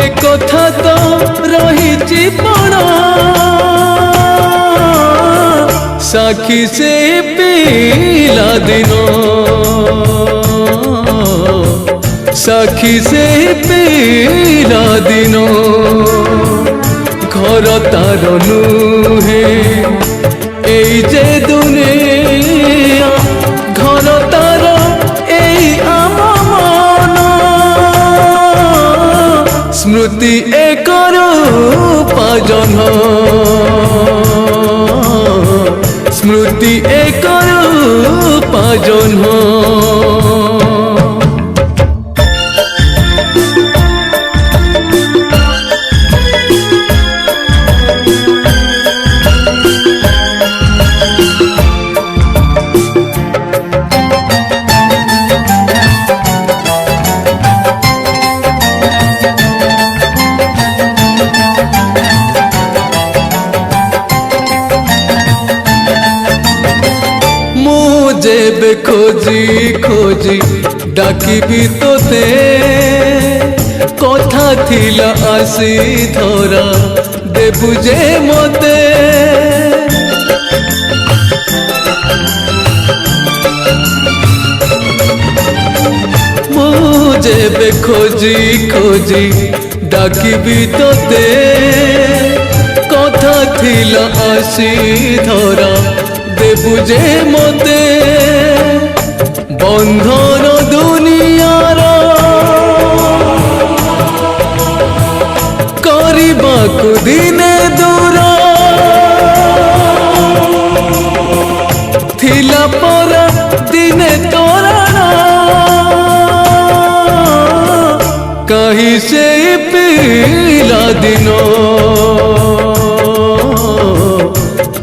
एक कथा तो रही पड़ा साखी से पिला दिनो साखी से पिला दिनो घर तार नुहे एई जे दुनिया घर तार एई आम मन स्मृति एक रूपाजन स्मृति एक रूपाजन जेबे खोजी खोजी डाकिबी तोते कथा थिला आसी धरा देबु जे मते मु जेबे खोजी खोजी डाकिबी तोते कथा थिला आसी धरा देबु जे मते बंधन दुनियार करबाकु दिने दूर थिला पर दिने तोरण कहीं से पिला दिनो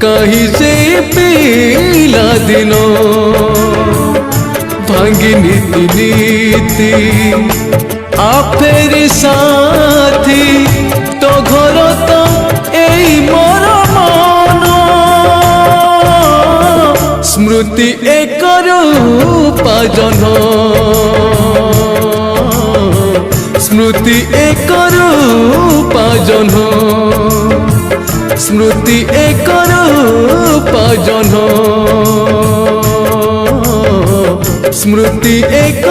कहीं से पिला दिनो भांगी नीति नीति आफेरी साथी तो घर तो एई मोर मन स्मृति एक रूपाजन स्मृति एक रूपाजन स्मृति एक रूपाजन स्मृति एक